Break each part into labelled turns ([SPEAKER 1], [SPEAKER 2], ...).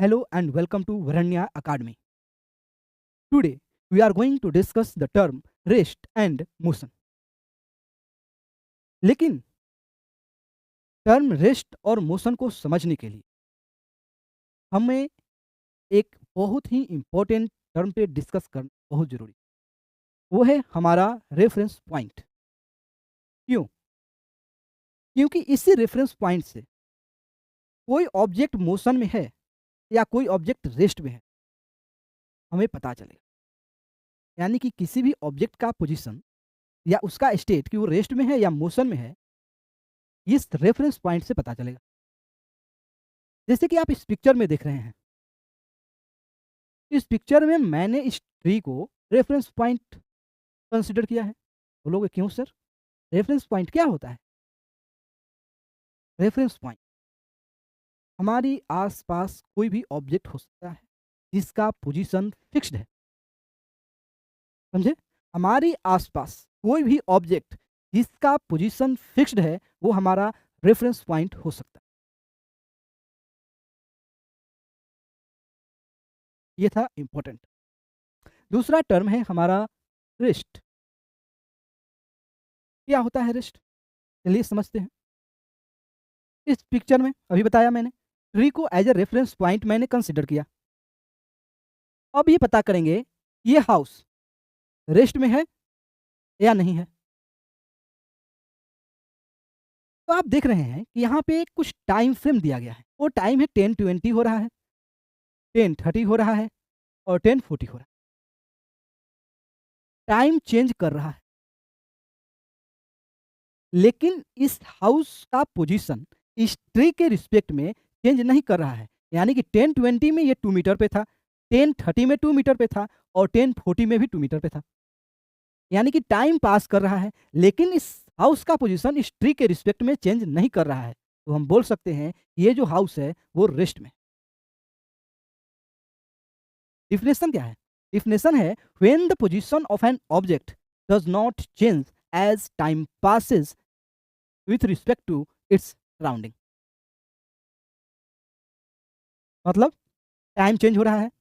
[SPEAKER 1] Hello and welcome to Varanya Academy. Today we are going to discuss the term rest and motion. लेकिन term rest और motion को समझने के लिए हमें एक बहुत ही इम्पोर्टेंट टर्म पे डिस्कस करना बहुत ज़रूरी है। वो है हमारा रेफरेंस पॉइंट। क्यों? क्योंकि इसी रेफरेंस पॉइंट से कोई ऑब्जेक्ट मोशन में है या कोई ऑब्जेक्ट रेस्ट में है हमें पता चलेगा। यानी कि किसी भी ऑब्जेक्ट का पोजीशन या उसका स्टेट कि वो रेस्ट में है या मोशन में है, इस रेफरेंस पॉइंट से पता चलेगा। जैसे कि आप इस पिक्चर में देख रहे हैं। इस पिक्चर में मैंने इस ट्री को रेफरेंस पॉइंट कंसीडर किया है। बोलोगे क्यों सर? रेफरेंस पॉइंट क्या होता है? रेफरेंस पॉइंट हमारी आस-पास कोई भी ऑब्जेक्ट हो सकता है, जिसका पोजीशन फिक्स्ड है। समझे? हमारी आस-पास कोई भी ऑब्जेक्ट जिसका पोजीशन फिक्स्ड है, वो हमारा रेफरेंस पॉइंट हो सकता है। ये था इम्पोर्टेंट। दूसरा टर्म है हमारा रेस्ट। क्या होता है रेस्ट? चलिए समझते हैं। इस पिक्चर में अभी बताया मैंने, ट्री को एज़ अ रेफरेंस पॉइंट मैंने कंसीडर किया। अब ये पता करेंगे, ये हाउस रेस्ट में है या नहीं है? तो आप देख रहे हैं कि यहाँ पे कुछ टाइम फ्रेम दिया गया है। वो टाइम है 10:20 हो रहा है, 10:30 हो रहा है और 10:40 हो रहा है। टाइम चेंज कर रहा है। लेकिन इस हाउस का पोजीशन इस ट्री के रिस्पेक्ट में चेंज नहीं कर रहा है। यानी कि 10:20 में ये 2 मीटर पे था, 10:30 में 2 मीटर पे था और 10:40 में भी 2 मीटर पे था। यानी कि टाइम पास कर रहा है, लेकिन इस हाउस का पोजीशन इस ट्री के रिस्पेक्ट में चेंज नहीं कर रहा है। तो हम बोल सकते हैं ये जो हाउस है वो रेस्ट में। डिफिनेशन क्या है? डिफिनेशन है when the position of an object does not change as time passes with respect to its surrounding. मतलब टाइम चेंज हो रहा है,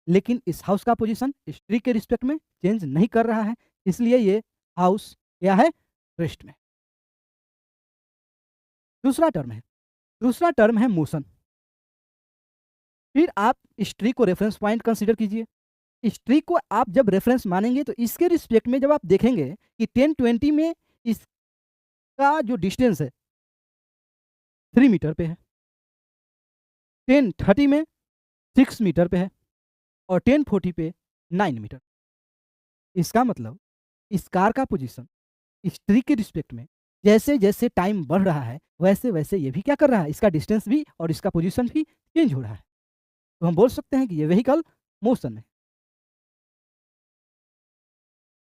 [SPEAKER 1] लेकिन इस हाउस का पोजीशन इस ट्री के रिस्पेक्ट में चेंज नहीं कर रहा है, इसलिए ये हाउस क्या है? रेस्ट में। दूसरा टर्म है मोशन। फिर आप इस ट्री को रेफरेंस पॉइंट कंसीडर कीजिए। इस ट्री को आप जब रेफरेंस मानेंगे तो इसके रिस्पेक्ट में जब आप देखेंगे कि 10:20 में इसका जो डिस्टेंस है 3 मीटर पे है, 10:30 में 6 मीटर पे है और 10:40 पे 9 मीटर। इसका मतलब इस कार का पोजीशन इस ट्री के रिस्पेक्ट में जैसे-जैसे टाइम बढ़ रहा है, वैसे-वैसे ये भी क्या कर रहा है? इसका डिस्टेंस भी और इसका पोजीशन भी चेंज हो रहा है। तो हम बोल सकते हैं कि ये व्हीकल मोशन में है,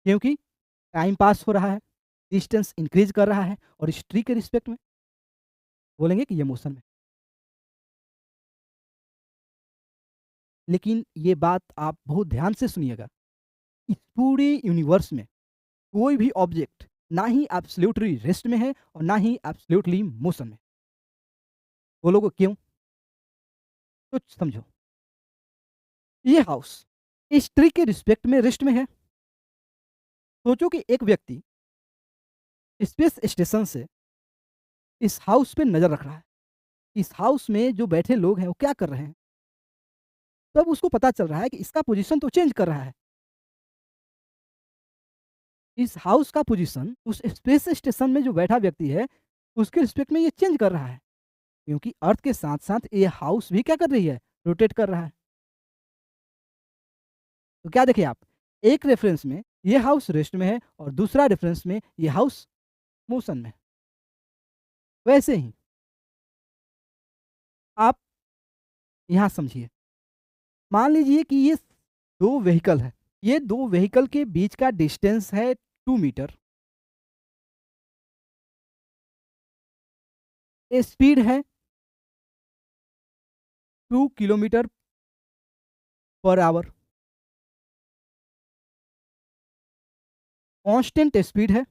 [SPEAKER 1] क्योंकि टाइम पास हो रहा है, डिस्टेंस इंक्रीज़ कर रहा है और इस ट्री के रिस्पेक्ट में बोलेंगे कि ये मोशन में। लेकिन ये बात आप बहुत ध्यान से सुनिएगा, इस पूरे यूनिवर्स में कोई भी ऑब्जेक्ट ना ही एब्सोल्यूटली रेस्ट में है और ना ही एब्सोल्यूटली मोशन में। बोलोगे क्यों? तो समझो। ये हाउस इस ट्री के रिस्पेक्ट में रेस्ट में है। सोचो कि एक व्यक्ति स्पेस स्टेशन से इस हाउस पे नज़र रख रहा है। इस हाउस में जो बैठे लोग हैं वो क्या कर रहे हैं? तब उसको पता चल रहा है कि इसका पोजीशन तो चेंज कर रहा है। इस हाउस का पोजीशन उस स्पेस स्टेशन में जो बैठा व्यक्ति है, उसके रिस्पेक्ट में ये चेंज कर रहा है। क्योंकि अर्थ के साथ-साथ ये हाउस भी क्या कर रही है? रोटेट कर रहा है। तो क्या देखें आप, एक रेफरेंस में ये हाउस रेस्ट में है और दूसरा रेफरेंस में ये हाउस मोशन में है। वैसे ही आप यहाँ समझिए, मान लीजिए कि ये 2 व्हीकल है। ये 2 व्हीकल के बीच का डिस्टेंस है 2 मीटर। स्पीड है 2 kilometre per hour. Constant speed है,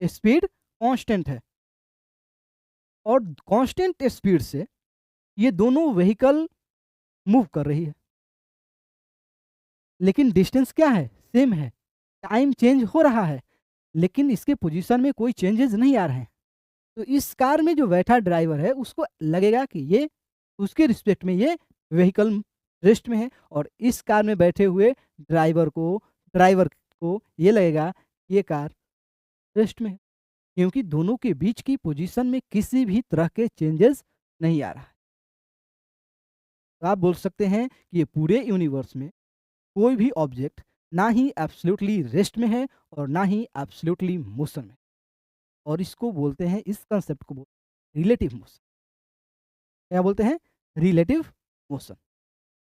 [SPEAKER 1] स्पीड कांस्टेंट है और कांस्टेंट स्पीड से ये दोनों व्हीकल मूव कर रही है। लेकिन डिस्टेंस क्या है? सेम है। टाइम चेंज हो रहा है, लेकिन इसके पोज़ीशन में कोई चेंजेज़ नहीं आ रहे हैं। तो इस कार में जो बैठा ड्राइवर है, उसको लगेगा कि ये उसके रिस्पेक्ट में ये व्हीकल रेस्ट में है, और इस कार में बैठे हुए ड्राइवर को ये लगेगा ये कार रेस्ट में है, क्योंकि दोनों के बीच की पोजीशन में किसी भी तरह के चेंजेस नहीं आ रहा है। तो आप बोल सकते हैं कि ये पूरे यूनिवर्स में कोई भी ऑब्जेक्ट ना ही एब्सोल्यूटली रेस्ट में है और ना ही एब्सोल्यूटली मोशन में, और इसको बोलते हैं, इस कांसेप्ट को रिलेटिव मोशन। क्या बोलते हैं? Relative motion.